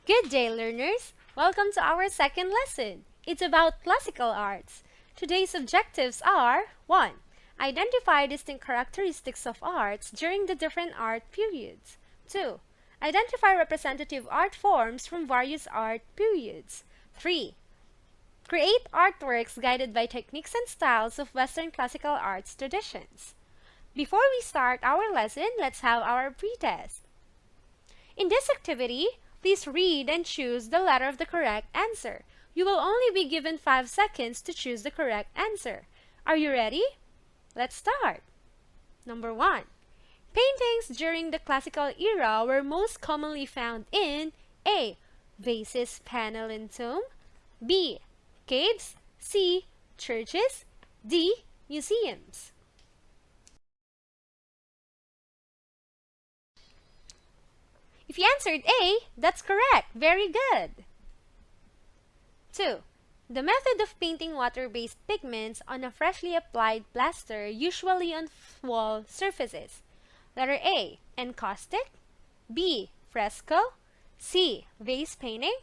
Good day, learners! Welcome to our second lesson. It's about classical arts. Today's objectives are 1. Identify distinct characteristics of arts during the different art periods. 2. Identify representative art forms from various art periods. 3. Create artworks guided by techniques and styles of Western classical arts traditions. Before we start our lesson, let's have our pretest. In this activity, please read and choose the letter of the correct answer. You will only be given 5 seconds to choose the correct answer. Are you ready? Let's start. Number 1. Paintings during the classical era were most commonly found in A. Vases, panel, and tomb. B. Caves. C. Churches. D. Museums. If you answered A, that's correct. Very good. 2. The method of painting water-based pigments on a freshly applied plaster, usually on wall surfaces. Letter A, encaustic. B, fresco. C, vase painting.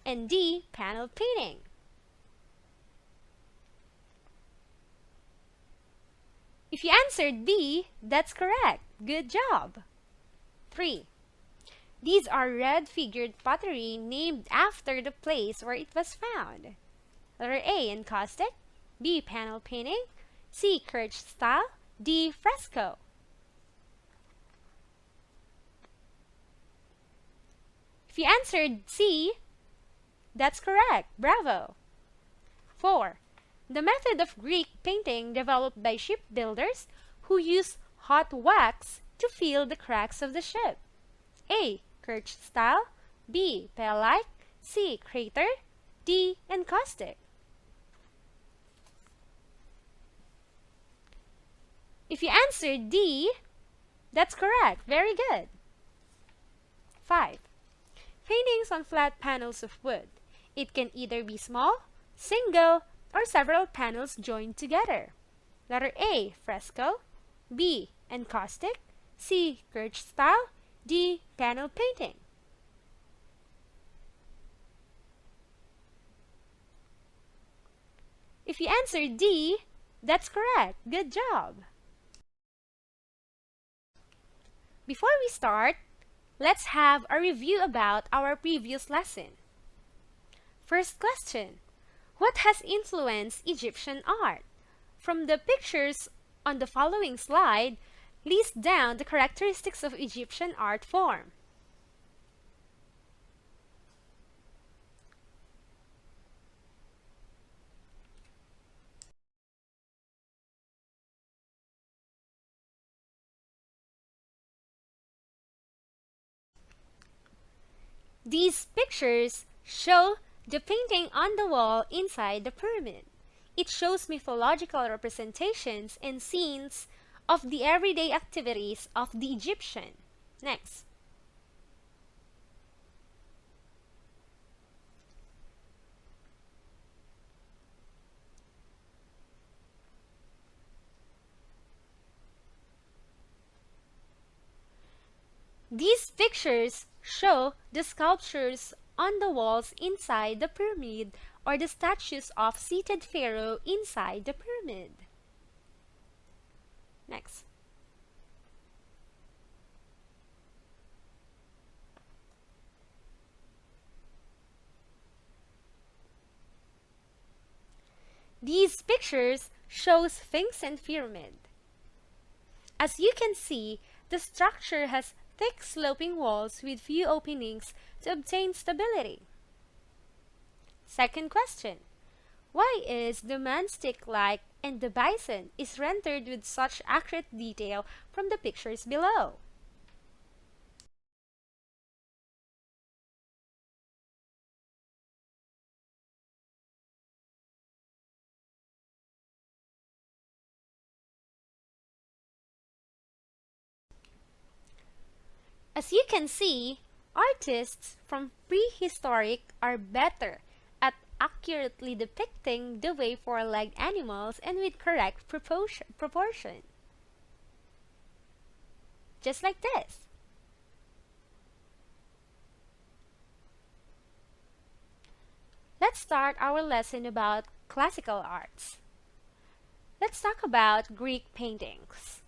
And D, panel painting. If you answered B, that's correct. Good job. 3. These are red-figured pottery named after the place where it was found. Letter A, encaustic. B, panel painting. C, church style. D, fresco. If you answered C, that's correct. Bravo. 4. The method of Greek painting developed by shipbuilders who used hot wax to fill the cracks of the ship. A, church style. B, pale-like. C, crater. D, encaustic. If you answered D, that's correct. Very good. 5. Paintings on flat panels of wood. It can either be small, single, or several panels joined together. Letter A, fresco. B, encaustic. C, church style. D, panel painting. If you answered D, that's correct. Good job. Before we start, let's have a review about our previous lesson. First question. What has influenced Egyptian art? From the pictures on the following slide, list down the characteristics of Egyptian art form. These pictures show the painting on the wall inside the pyramid. It shows mythological representations and scenes of the everyday activities of the Egyptian. Next. These pictures show the sculptures on the walls inside the pyramid or the statues of seated pharaoh inside the pyramid. Next. These pictures show Sphinx and pyramid. As you can see, the structure has thick sloping walls with few openings to obtain stability. Second question. Why is the man stick-like and the bison is rendered with such accurate detail from the pictures below? As you can see, artists from prehistoric are better at accurately depicting the way four-legged animals and with correct proportion. Just like this. let's start our lesson about classical arts. Let's talk about Greek paintings.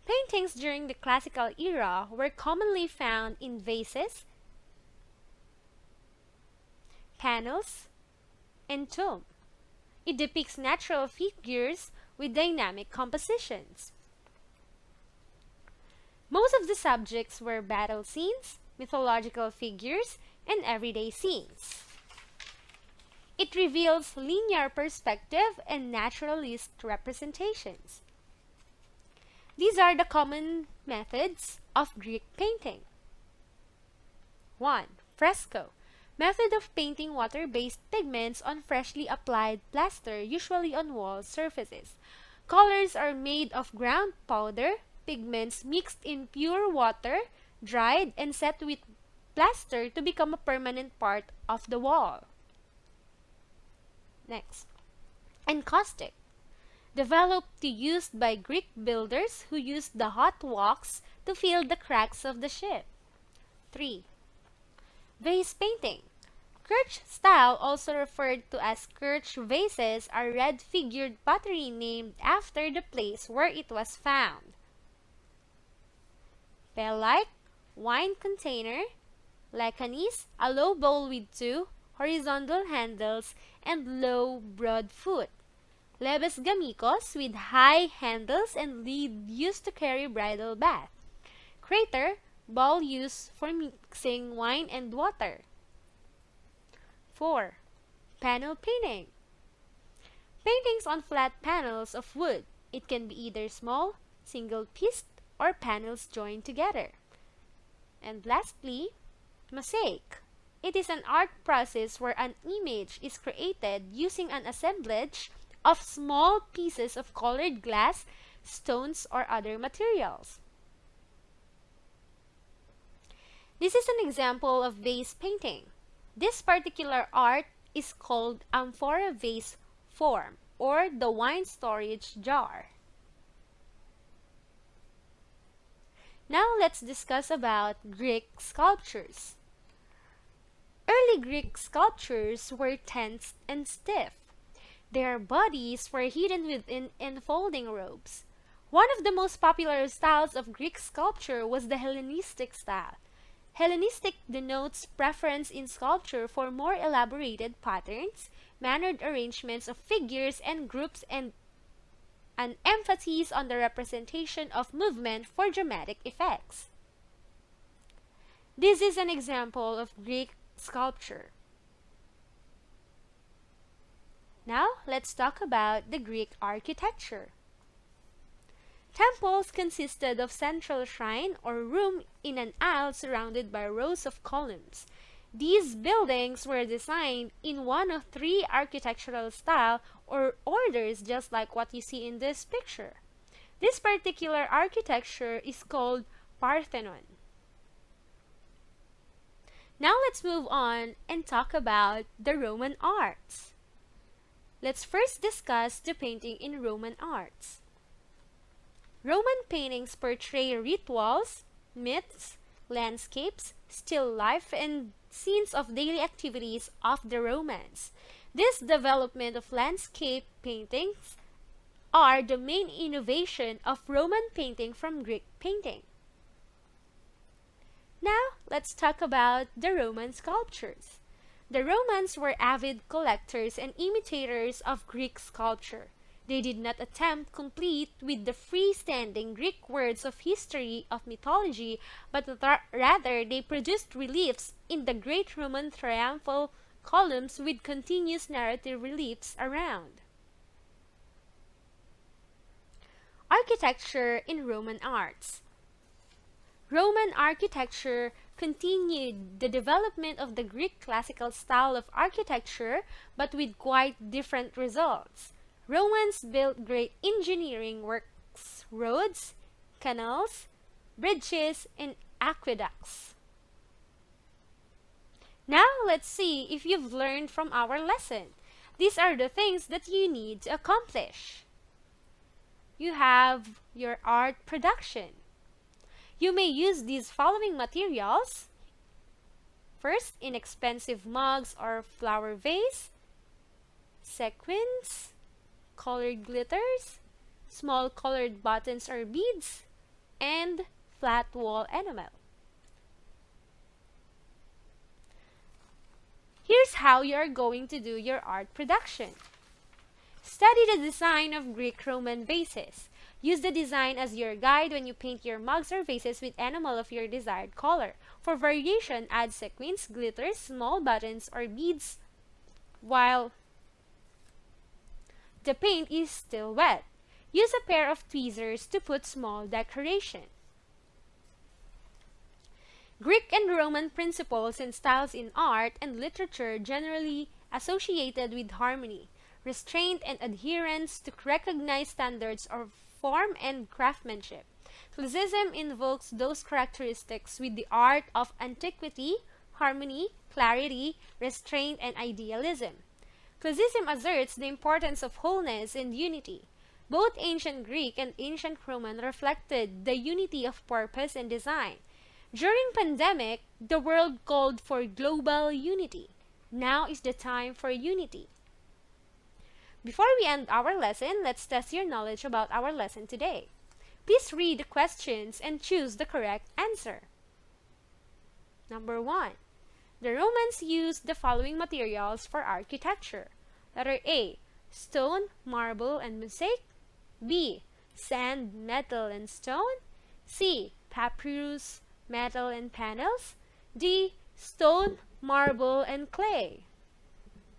Paintings during the classical era were commonly found in vases, panels, and tomb. It depicts natural figures with dynamic compositions. Most of the subjects were battle scenes, mythological figures, and everyday scenes. It reveals linear perspective and naturalist representations. These are the common methods of Greek painting. 1. Fresco. Method of painting water-based pigments on freshly applied plaster, usually on wall surfaces. Colors are made of ground powder, pigments mixed in pure water, dried and set with plaster to become a permanent part of the wall. Next. Encaustic. Developed to used by Greek builders who used the hot wax to fill the cracks of the ship. 3. Vase painting. Kirch style, also referred to as Kirch vases, are red figured pottery named after the place where it was found. Bell-like, wine container, lecanis, a low bowl with two horizontal handles and low broad foot. Lebes gamikos with high handles and lid used to carry bridal bath. Crater, bowl used for mixing wine and water. 4. Panel painting. Paintings on flat panels of wood. It can be either small, single-pieced, or panels joined together. And lastly, mosaic. It is an art process where an image is created using an assemblage of small pieces of colored glass, stones, or other materials. This is an example of vase painting. This particular art is called amphora vase form, or the wine storage jar. Now let's discuss about Greek sculptures. Early Greek sculptures were tense and stiff. Their bodies were hidden within enfolding robes. One of the most popular styles of Greek sculpture was the Hellenistic style. Hellenistic denotes preference in sculpture for more elaborated patterns, mannered arrangements of figures and groups, and an emphasis on the representation of movement for dramatic effects. This is an example of Greek sculpture. Now, let's talk about the Greek architecture. Temples consisted of central shrine or room in an aisle surrounded by rows of columns. These buildings were designed in one of three architectural styles or orders, just like what you see in this picture. This particular architecture is called Parthenon. Now let's move on and talk about the Roman arts. Let's first discuss the painting in Roman arts. Roman paintings portray rituals, myths, landscapes, still life, and scenes of daily activities of the Romans. This development of landscape paintings are the main innovation of Roman painting from Greek painting. Now, let's talk about the Roman sculptures. The Romans were avid collectors and imitators of Greek sculpture. They did not attempt complete with the freestanding Greek words of history of mythology, but rather they produced reliefs in the great Roman triumphal columns with continuous narrative reliefs around. Architecture in Roman arts. Roman architecture continued the development of the Greek classical style of architecture, but with quite different results. Romans built great engineering works, roads, canals, bridges, and aqueducts. Now, let's see if you've learned from our lesson. These are the things that you need to accomplish. You have your art production. You may use these following materials. First, inexpensive mugs or flower vase, sequins, colored glitters, small colored buttons or beads, and flat wall enamel. Here's how you are going to do your art production. Study the design of Greek-Roman vases. Use the design as your guide when you paint your mugs or vases with enamel of your desired color. For variation, add sequins, glitters, small buttons, or beads while the paint is still wet. Use a pair of tweezers to put small decoration. Greek and Roman principles and styles in art and literature generally associated with harmony, restraint, and adherence to recognized standards of form and craftsmanship. Classicism invokes those characteristics with the art of antiquity, harmony, clarity, restraint, and idealism. Classicism asserts the importance of wholeness and unity. Both ancient Greek and ancient Roman reflected the unity of purpose and design. During pandemic, the world called for global unity. Now is the time for unity. Before we end our lesson, let's test your knowledge about our lesson today. Please read the questions and choose the correct answer. Number 1. The Romans used the following materials for architecture. Letter A. Stone, marble, and mosaic. B. Sand, metal, and stone. C. Papyrus, metal, and panels. D. Stone, marble, and clay.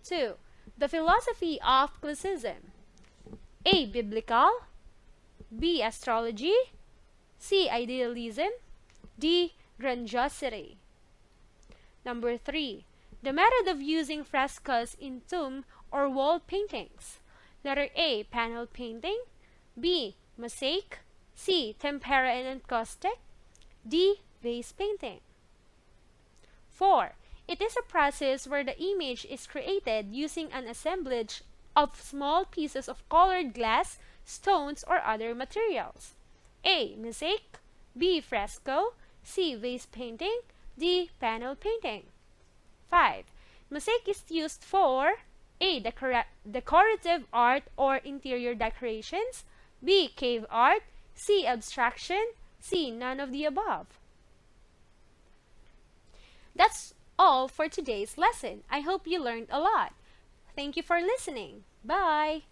2. The philosophy of classicism. A. Biblical. B. Astrology. C. Idealism. D. Grandiosity. Number 3. The method of using frescoes in tomb or wall paintings. Letter A. Panel painting. B. Mosaic. C. Tempera and encaustic. D. Vase painting. 4. It is a process where the image is created using an assemblage of small pieces of colored glass, stones, or other materials. A. Mosaic. B. Fresco. C. Vase painting. D. Panel painting. 5. Mosaic is used for A. Decorative art or interior decorations. B. Cave art. C. Abstraction. C. None of the above. That's all for today's lesson. I hope you learned a lot. Thank you for listening. Bye!